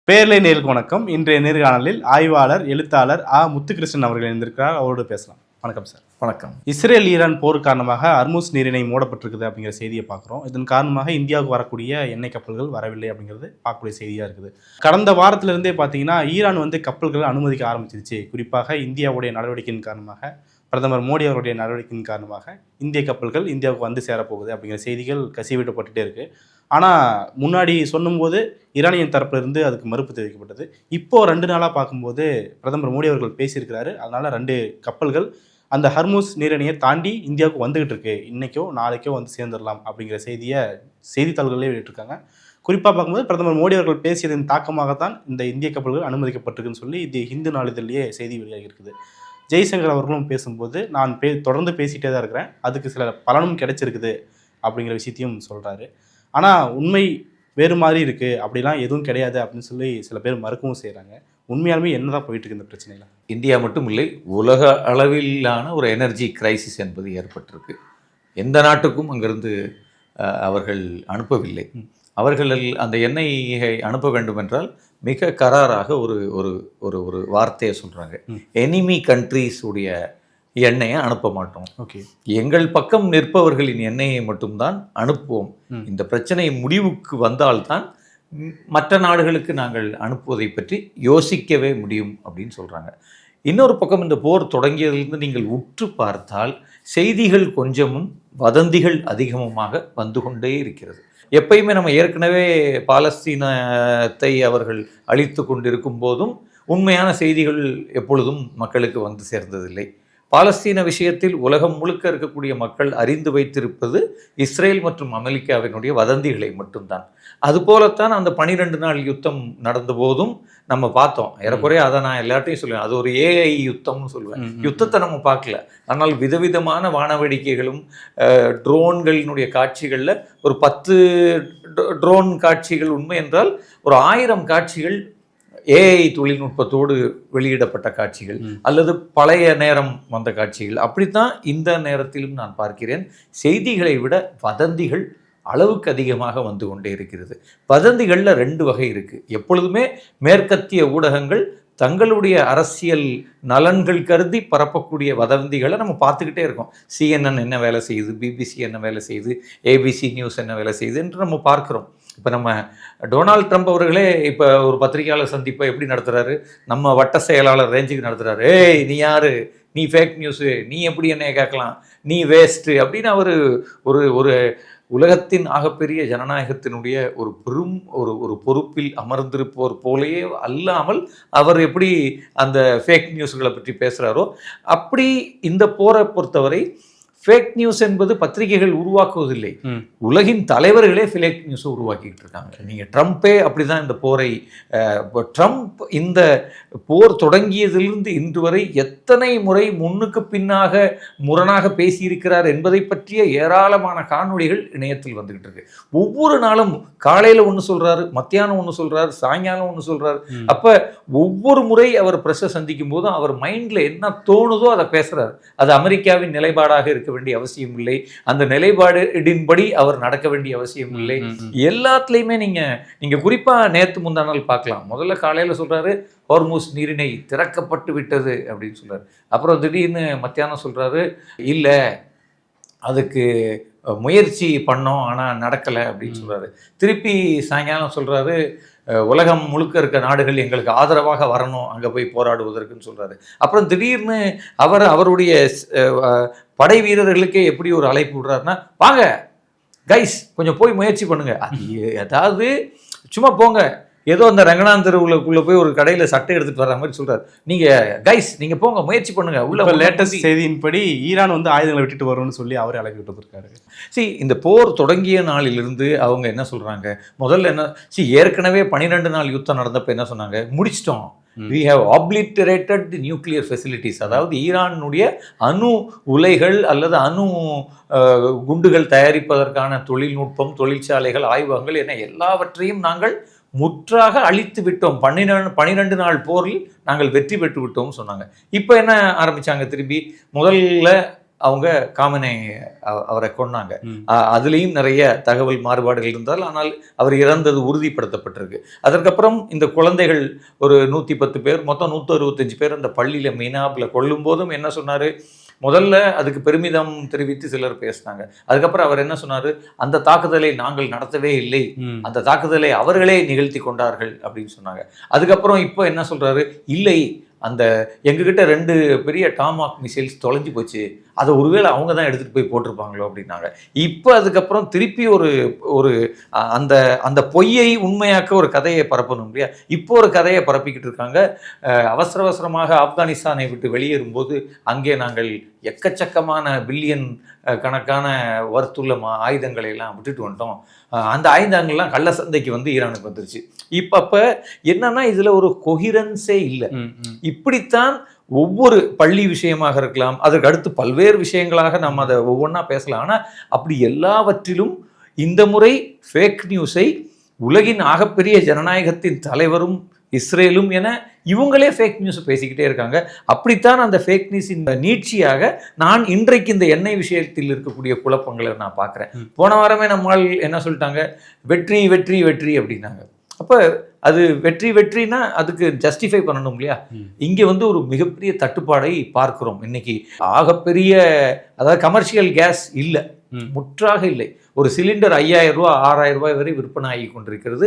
பேர்லை நேருக்கு வணக்கம். இன்றைய நேர்காணலில் ஆய்வாளர், எழுத்தாளர் முத்துகிருஷ்ணன் அவர்கள் இருந்திருக்கிறார். அவரோடு பேசலாம். வணக்கம் சார். வணக்கம். இஸ்ரேல் ஈரான் போர் காரணமாக ஹர்முஸ் நீரிணை மூடப்பட்டிருக்குது அப்படிங்கிற செய்தியை பார்க்குறோம். இதன் காரணமாக இந்தியாவுக்கு வரக்கூடிய எண்ணெய் கப்பல்கள் வரவில்லை அப்படிங்கிறது பார்க்கக்கூடிய செய்தியாக இருக்குது. கடந்த வாரத்திலிருந்தே பார்த்தீங்கன்னா ஈரான் கப்பல்களை அனுமதிக்க ஆரம்பிச்சிருச்சு. குறிப்பாக இந்தியாவுடைய நடவடிக்கையின் காரணமாக, பிரதமர் மோடி அவருடைய நடவடிக்கையின் காரணமாக இந்திய கப்பல்கள் இந்தியாவுக்கு வந்து சேரப்போகுது அப்படிங்கிற செய்திகள் கசிவிடப்பட்டுட்டே இருக்குது. ஆனால் முன்னாடி சொல்லும்போது ஈரானியன் தரப்பிலிருந்து அதுக்கு மறுப்பு தெரிவிக்கப்பட்டது. இப்போது 2 நாளாக பார்க்கும்போது பிரதமர் மோடி அவர்கள் பேசியிருக்கிறாரு. அதனால் 2 கப்பல்கள் அந்த ஹர்முஸ் நீரிணையை தாண்டி இந்தியாவுக்கு வந்துகிட்டு இருக்கு, இன்னைக்கோ நாளைக்கோ வந்து சேர்ந்துடலாம் அப்படிங்கிற செய்தியை செய்தித்தாள்களே வெளியிட்டிருக்காங்க. குறிப்பாக பார்க்கும்போது பிரதமர் மோடி அவர்கள் பேசியதன் தாக்கமாகத்தான் இந்த இந்திய கப்பல்கள் அனுமதிக்கப்பட்டிருக்குன்னு சொல்லி இது ஹிந்து நாளிதழிலேயே செய்தி வெளியாகி இருக்குது. ஜெய்சங்கர் அவர்களும் பேசும்போது நான் தொடர்ந்து பேசிகிட்டே தான் இருக்கிறேன், அதுக்கு சில பலனும் கிடைச்சிருக்குது அப்படிங்கிற விஷயத்தையும் சொல்கிறாரு. ஆனால் உண்மை வேறு மாதிரி இருக்குது, அப்படிலாம் எதுவும் கிடையாது அப்படின்னு சொல்லி சில பேர் மறுக்கவும் செய்கிறாங்க. உண்மையாலுமே என்ன தான் போயிட்டுருக்கு இந்த பிரச்சனையில்? இந்தியா மட்டும் இல்லை, உலக அளவிலான ஒரு எனர்ஜி கிரைசிஸ் என்பது ஏற்பட்டிருக்கு. எந்த நாட்டுக்கும் அங்கிருந்து அவர்கள் அனுப்பவில்லை. அவர்கள் அந்த எண்ணெயை அனுப்ப வேண்டும் என்றால் மிக கராராக ஒரு ஒரு ஒரு ஒரு வார்த்தையை சொல்கிறாங்க. எனிமி கண்ட்ரீஸ் உடைய எண்ணெயை அனுப்ப மாட்டோம், ஓகே, எங்கள் பக்கம் நிற்பவர்களின் எண்ணெயை மட்டும்தான் அனுப்புவோம். இந்த பிரச்சனை முடிவுக்கு வந்தால்தான் மற்ற நாடுகளுக்கு நாங்கள் அனுப்புவதை பற்றி யோசிக்கவே முடியும் அப்படின்னு சொல்கிறாங்க. இன்னொரு பக்கம் இந்த போர் தொடங்கியதிலிருந்து நீங்கள் உற்று பார்த்தால் செய்திகள் கொஞ்சமும் வதந்திகள் அதிகமாக வந்து கொண்டே இருக்கிறது. எப்பயுமே நம்ம ஏற்கனவே பாலஸ்தீனத்தை அவர்கள் அழித்து கொண்டிருக்கும் போதும் உண்மையான செய்திகள் எப்பொழுதும் மக்களுக்கு வந்து சேர்ந்ததில்லை. பாலஸ்தீன விஷயத்தில் உலகம் முழுக்க இருக்கக்கூடிய மக்கள் அறிந்து வைத்திருப்பது இஸ்ரேல் மற்றும் அமெரிக்காவினுடைய வதந்திகளை மட்டும்தான். அதுபோலத்தான் அந்த 12 நாள் யுத்தம் நடந்த போதும் நம்ம பார்த்தோம். ஏறக்குறைய அதை நான் எல்லாத்தையும் சொல்லுவேன், அது ஒரு ஏஐ யுத்தம்னு சொல்லுவேன். யுத்தத்தை நம்ம பார்க்கல, ஆனால் விதவிதமான வானவேடிக்கைகளும் ட்ரோன்களினுடைய காட்சிகளில் ஒரு 10 ட்ரோன் காட்சிகள் உண்மை என்றால் ஒரு 1000 காட்சிகள் ஏஐ தொழில்நுட்பத்தோடு வெளியிடப்பட்ட காட்சிகள் அல்லது பழைய நேரம் வந்த காட்சிகள். அப்படித்தான் இந்த நேரத்திலும் நான் பார்க்கிறேன். செய்திகளை விட வதந்திகள் அளவுக்கு அதிகமாக வந்து கொண்டே இருக்கிறது. வதந்திகளில் 2 வகை இருக்குது. எப்பொழுதுமே மேற்கத்திய ஊடகங்கள் தங்களுடைய அரசியல் நலன்கள் கருதி பரப்பக்கூடிய வதந்திகளை நம்ம பார்த்துக்கிட்டே இருக்கோம். CNN என்ன வேலை செய்யுது, BBC என்ன வேலை செய்யுது, ABC நியூஸ் என்ன வேலை செய்யுது என்று நம்ம பார்க்குறோம். இப்போ நம்ம டொனால்ட் ட்ரம்ப் அவர்களே இப்போ ஒரு பத்திரிகையாளர் சந்திப்பை எப்படி நடத்துகிறாரு, நம்ம வட்ட செயலாளர் ரேஞ்சுக்கு நடத்துகிறாரு. ஏய் நீ யார், நீ ஃபேக் நியூஸு, நீ எப்படி என்னைய கேட்கலாம், நீ வேஸ்ட்டு அப்படின்னு அவர் ஒரு ஒரு உலகத்தின் ஆகப்பெரிய ஜனநாயகத்தினுடைய ஒரு பெரும் ஒரு பொறுப்பில் அமர்ந்திருப்போர் போலேயே அல்லாமல் அவர் எப்படி அந்த ஃபேக் நியூஸ்களை பற்றி பேசுகிறாரோ அப்படி இந்த போரை பொறுத்தவரை ஃபேக் நியூஸ் என்பது பத்திரிகைகள் உருவாக்குவதில்லை, உலகின் தலைவர்களே ஃபேக் நியூஸை உருவாக்கிட்டு இருக்காங்க. நீங்கள் ட்ரம்ப்பே அப்படி தான் இந்த போரை, ட்ரம்ப் இந்த போர் தொடங்கியதிலிருந்து இன்று வரை எத்தனை முறை முன்னுக்கு பின்னாக முரணாக பேசியிருக்கிறார் என்பதை பற்றிய ஏராளமான காணொளிகள் இணையத்தில் வந்துக்கிட்டு இருக்கு. ஒவ்வொரு நாளும் காலையில் ஒன்று சொல்கிறாரு, மத்தியானம் ஒன்று சொல்கிறாரு, சாயங்காலம் ஒன்று சொல்கிறாரு. அப்போ ஒவ்வொரு முறை அவர் ப்ரெஸ்ஸை சந்திக்கும் போதும் அவர் மைண்டில் என்ன தோணுதோ அதை பேசுகிறார். அது அமெரிக்காவின் நிலைப்பாடாக இருக்க வேண்டிய அவசியம் இல்லை, அந்த நிலைப்பாடின்படி அவர் நடக்க வேண்டிய அவசியம் இல்லை. எல்லாத்துலேயுமே நீங்க குறிப்பா நேற்று முந்தா நாள் பார்க்கலாம். முதல்ல காலையில சொல்றாரு ஹோர்முஸ் நீரிணை திறக்கப்பட்டு விட்டது அப்படின்னு சொல்றாரு. அப்புறம் திடீர்னு மத்தியானம் சொல்றாரு இல்ல அதுக்கு முயற்சி பண்ணோம் ஆனால் நடக்கலை அப்படின்னு சொல்கிறாரு. திருப்பி சாயங்காலம் சொல்கிறாரு உலகம் முழுக்க இருக்க நாடுகள் எங்களுக்கு ஆதரவாக வரணும் அங்கே போய் போராடுவதற்குன்னு சொல்கிறாரு. அப்புறம் திடீர்னு அவருடைய படை வீரர்களுக்கே எப்படி ஒரு அழைப்பு விடுறாருன்னா, வாங்க கைஸ் கொஞ்சம் போய் முயற்சி பண்ணுங்க, அதாவது சும்மா போங்க, ஏதோ அந்த ரங்கநாத் தெருவுக்குள்ளே போய் ஒரு கடையில் சட்டை எடுத்துகிட்டு வர மாதிரி சொல்கிறார். நீங்கள் கைஸ் நீங்கள் போங்க முயற்சி பண்ணுங்க. உள்ள லேட்டஸ்ட் செய்தியின்படி ஈரான் ஆயுதங்களை விட்டுட்டு வரும்னு சொல்லி அவரே அழைப்பு விட்டுருக்காரு. இந்த போர் தொடங்கிய நாளிலிருந்து அவங்க என்ன சொல்கிறாங்க, முதல்ல என்ன ஏற்கனவே 12 நாள் யுத்தம் நடந்தப்போ என்ன சொன்னாங்க, முடிச்சிட்டோம், we have obliterated the nuclear facilities. அதாவது ஈரானுடைய அணு உலைகள் அல்லது அணு குண்டுகள் தயாரிப்பதற்கான தொழில்நுட்பம், தொழிற்சாலைகள், ஆய்வகங்கள் என எல்லாவற்றையும் நாங்கள் முற்றாக அழித்து விட்டோம், 12 நாள் போரில் நாங்கள் வெற்றி பெற்று விட்டோம்னு சொன்னாங்க. இப்போ என்ன ஆரம்பித்தாங்க, திரும்பி முதல்ல அவங்க காமனே அவரை கொன்னாங்க. அதுலேயும் நிறைய தகவல் மாறுபாடுகள் இருந்தால், ஆனால் அவர் இறந்தது உறுதிப்படுத்தப்பட்டிருக்கு. அதற்கப்புறம் இந்த குழந்தைகள் ஒரு 110 பேர், மொத்தம் 165 பேர் அந்த பள்ளியில் மீனாப்பில் கொல்லும் போதும் என்ன சொன்னார், முதல்ல அதுக்கு பெருமிதம் தெரிவித்து சிலர் பேசினாங்க. அதுக்கப்புறம் அவர் என்ன சொன்னார், அந்த தாக்குதலை நாங்கள் நடத்தவே இல்லை, அந்த தாக்குதலை அவர்களே நிகழ்த்தி கொண்டார்கள் அப்படின்னு சொன்னாங்க. அதுக்கப்புறம் இப்போ என்ன சொல்றாரு, இல்லை அந்த எங்ககிட்ட 2 பெரிய டாமாக் மிசைல்ஸ் தொலைஞ்சு போச்சு, அதை ஒருவேளை அவங்க தான் எடுத்துகிட்டு போய் போட்டிருப்பாங்களோ அப்படின்னாங்க. இப்போ அதுக்கப்புறம் திருப்பி ஒரு அந்த அந்த பொய்யை உண்மையாக்க ஒரு கதையை பரப்பணும் இல்லையா, இப்போ ஒரு கதையை பரப்பிக்கிட்டு இருக்காங்க. அவசரமாக ஆப்கானிஸ்தானை விட்டு வெளியேறும்போது அங்கே நாங்கள் எக்கச்சக்கமான பில்லியன் கணக்கான வர்த்துள்ள ஆயுதங்களை எல்லாம் விட்டுட்டு வந்துட்டோம், அந்த ஆயுதங்கள்லாம் கள்ள சந்தைக்கு வந்து ஈரானுக்கு வந்துருச்சு. இப்போ என்னன்னா இதில் ஒரு கொஹிரன்ஸே இல்லை. இப்படித்தான் ஒவ்வொரு பள்ளி விஷயமாக இருக்கலாம், அதற்கு அடுத்து பல்வேறு விஷயங்களாக நம்ம அதை ஒவ்வொன்றா பேசலாம். ஆனால் அப்படி எல்லாவற்றிலும் இந்த முறை ஃபேக் நியூஸை உலகின் ஆகப்பெரிய ஜனநாயகத்தின் தலைவரும் இஸ்ரேலும் என இவங்களே ஃபேக் நியூஸை பேசிக்கிட்டே இருக்காங்க. அப்படித்தான் அந்த ஃபேக் நியூஸின் நீட்சியாக நான் இன்றைக்கு இந்த எண்ணெய் விஷயத்தில் இருக்கக்கூடிய குழப்பங்களை நான் பார்க்குறேன். போன வாரமே நம்மால் என்ன சொல்லிட்டாங்க, வெற்றி வெற்றி வெற்றி அப்படின்னாங்க. அப்போ அது வெற்றினா அதுக்கு ஜஸ்டிஃபை பண்ணணும் இல்லையா. இங்கே வந்து ஒரு மிகப்பெரிய தட்டுப்பாடை பார்க்கிறோம் இன்னைக்கு. ஆகப்பெரிய அதாவது கமர்ஷியல் கேஸ் இல்லை, முற்றாக இல்லை. ஒரு சிலிண்டர் 5000 ரூபா 6000 ரூபாய் வரை விற்பனை ஆகி கொண்டிருக்கிறது.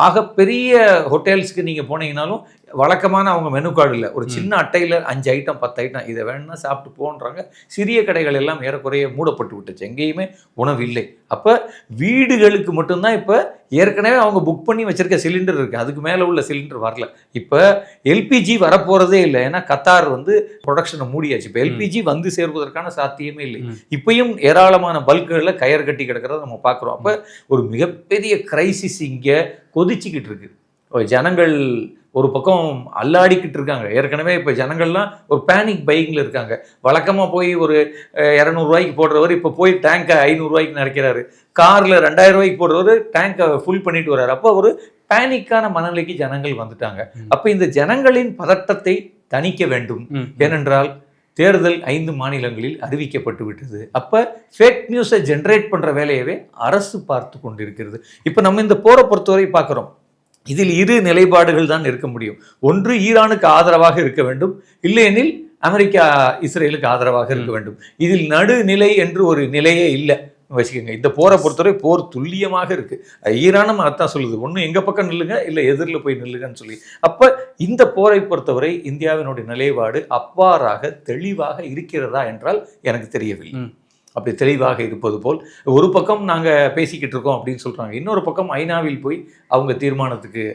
ஆகப்பெரிய ஹோட்டல்ஸ்க்கு நீங்கள் போனீங்கன்னாலும் வழக்கமான அவங்க மெனு கார்டு இல்லை, ஒரு சின்ன அட்டையில் 5 ஐட்டம் 10 ஐட்டம் இதை வேணும்னா சாப்பிட்டு போன்றாங்க. சிறிய கடைகள் எல்லாம் ஏறக்குறைய மூடப்பட்டு விட்டுச்சு, எங்கேயுமே உணவு இல்லை. அப்போ வீடுகளுக்கு மட்டும்தான் இப்போ ஏற்கனவே அவங்க புக் பண்ணி வச்சிருக்க சிலிண்டர் இருக்குது, அதுக்கு மேலே உள்ள சிலிண்டர் வரல. இப்போ எல்பிஜி வரப்போகிறதே இல்லை, ஏன்னா கத்தார் வந்து ப்ரொடக்ஷனை மூடியாச்சு. இப்போ எல்பிஜி வந்து சேர்வதற்கான சாத்தியமே இல்லை. இப்பயும் ஏராளமான பல்குகளில் கயர் கட்டி கிடக்கிறத நம்ம பார்க்குறோம். அப்போ ஒரு மிகப்பெரிய கிரைசிஸ் இங்கே கொதிச்சுக்கிட்டு இருக்கு. ஜனங்கள் ஒரு பக்கம் அல்லாடிக்கிட்டு இருக்காங்க. ஏற்கனவே இப்போ ஜனங்கள்லாம் ஒரு பேனிக் பைக்கில் இருக்காங்க. வழக்கமாக போய் ஒரு 200 ரூபாய்க்கு போடுறவர் இப்போ போய் டேங்கை 500 ரூபாய்க்கு நினைக்கிறாரு. காரில் 2000 ரூபாய்க்கு போடுறவர் டேங்கை ஃபுல் பண்ணிட்டு வர்றாரு. அப்போ ஒரு பேனிக்கான மனநிலைக்கு ஜனங்கள் வந்துட்டாங்க. அப்போ இந்த ஜனங்களின் பதட்டத்தை தணிக்க வேண்டும். ஏனென்றால் தேர்தல் 5 மாநிலங்களில் அறிவிக்கப்பட்டு விட்டது. அப்போ ஃபேக் நியூஸை ஜென்ரேட் பண்ணுற வேலையவே அரசு பார்த்து கொண்டிருக்கிறது. இப்போ நம்ம இந்த போரை பொறுத்தவரை பார்க்குறோம், இதில் 2 நிலைப்பாடுகள் தான் இருக்க முடியும். ஒன்று ஈரானுக்கு ஆதரவாக இருக்க வேண்டும், இல்லையெனில் அமெரிக்கா இஸ்ரேலுக்கு ஆதரவாக இருக்க வேண்டும். இதில் நடுநிலை என்று ஒரு நிலையே இல்லை வச்சுக்கோங்க. இந்த போரை பொறுத்தவரை போர் துல்லியமாக இருக்கு. ஈரானும் அதான் சொல்லுது, ஒன்று எங்க பக்கம் நில்லுங்க, இல்லை எதிரில் போய் நில்லுங்கன்னு சொல்லி. அப்ப இந்த போரை பொறுத்தவரை இந்தியாவினுடைய நிலைப்பாடு அவ்வாறாக தெளிவாக இருக்கிறதா என்றால் எனக்கு தெரியவில்லை. அப்படி தெளிவாக இருப்பது போல் ஒரு பக்கம் நாங்கள் பேசிக்கிட்டு இருக்கோம் அப்படின்னு சொல்கிறாங்க, இன்னொரு பக்கம் ஐநாவில் போய் அவங்க தீர்மானத்துக்கு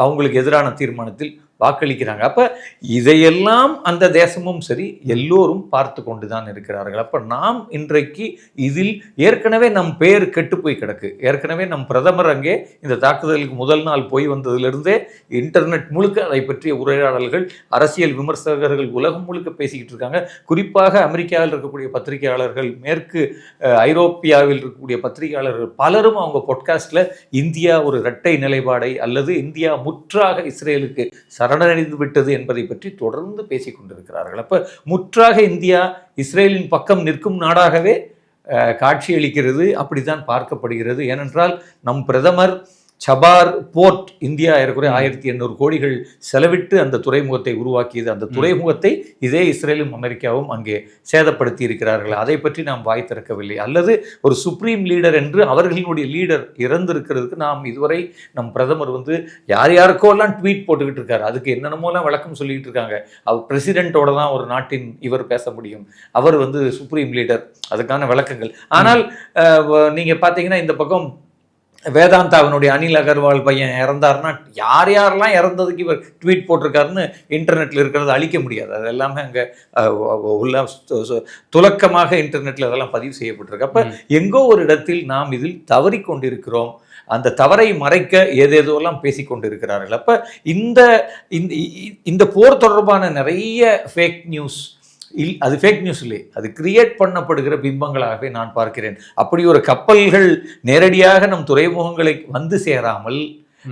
அவங்களுக்கு எதிரான தீர்மானத்தில் வாக்களிக்கிறாங்க. அப்போ இதையெல்லாம் அந்த தேசமும் சரி எல்லோரும் பார்த்து கொண்டு தான் இருக்கிறார்கள். அப்போ நாம் இன்றைக்கு இதில் ஏற்கனவே நம் பேர் கெட்டு போய் கிடக்கு. ஏற்கனவே நம் பிரதமர் அங்கே இந்த தாக்குதலுக்கு முதல் நாள் போய் வந்ததிலிருந்தே இன்டர்நெட் முழுக்க அதை பற்றிய உரையாடல்கள், அரசியல் விமர்சகர்கள் உலகம் முழுக்க பேசிக்கிட்டு இருக்காங்க. குறிப்பாக அமெரிக்காவில் இருக்கக்கூடிய பத்திரிகையாளர்கள், மேற்கு ஐரோப்பியாவில் இருக்கக்கூடிய பத்திரிகையாளர்கள் பலரும் அவங்க பாட்காஸ்டில் இந்தியா ஒரு இரட்டை நிலைப்பாடை அல்லது இந்தியா முற்றாக இஸ்ரேலுக்கு சரணடைந்து விட்டது என்பதை பற்றி தொடர்ந்து பேசிக் கொண்டிருக்கிறார்கள். அப்ப முற்றாக இந்தியா இஸ்ரேலின் பக்கம் நிற்கும் நாடாகவே காட்சியளிக்கிறது, அப்படித்தான் பார்க்கப்படுகிறது. ஏனென்றால் நம் பிரதமர் சபார் போர்ட் இந்தியா ஏறக்குறைய 1800 கோடிகள் செலவிட்டு அந்த துறைமுகத்தை உருவாக்கியது. அந்த துறைமுகத்தை இதே இஸ்ரேலும் அமெரிக்காவும் அங்கே சேதப்படுத்தி இருக்கிறார்கள். அதை பற்றி நாம் வாய் திறக்கவில்லை. அல்லது ஒரு சுப்ரீம் லீடர் என்று அவர்களுடைய லீடர் இறந்திருக்கிறதுக்கு நாம் இதுவரை நம் பிரதமர் வந்து யாருக்கோலாம் ட்வீட் போட்டுக்கிட்டு இருக்காரு, அதுக்கு என்னென்னமோலாம் விளக்கம் சொல்லிக்கிட்டு இருக்காங்க. அவர் பிரசிடென்ட்டோட தான் ஒரு நாட்டின் இவர் பேச முடியும், அவர் வந்து சுப்ரீம் லீடர், அதுக்கான விளக்கங்கள். ஆனால் நீங்கள் பார்த்தீங்கன்னா இந்த பக்கம் வேதாந்தாவினுடைய அனில் அகர்வால் பையன் இறந்தாருன்னா யாரெல்லாம் இறந்ததுக்கு இவர் ட்வீட் போட்டிருக்காருன்னு இன்டர்நெட்டில் இருக்கிறத அழிக்க முடியாது. அது எல்லாமே அங்கே உள்ள துலக்கமாக இன்டர்நெட்டில் அதெல்லாம் பதிவு செய்யப்பட்டிருக்கு. அப்போ எங்கோ ஒரு இடத்தில் நாம் இதில் தவறி கொண்டிருக்கிறோம். அந்த தவறை மறைக்க ஏதேதோலாம் பேசிக்கொண்டு இருக்கிறார்கள். அப்போ இந்த போர் தொடர்பான நிறைய ஃபேக் நியூஸ் அது ஃபேக் நியூஸ் இல்லை, அது கிரியேட் பண்ணப்படுகிற பிம்பங்களாகவே நான் பார்க்கிறேன். அப்படி ஒரு கப்பல்கள் நேரடியாக நம் துறைமுகங்களை வந்து சேராமல்,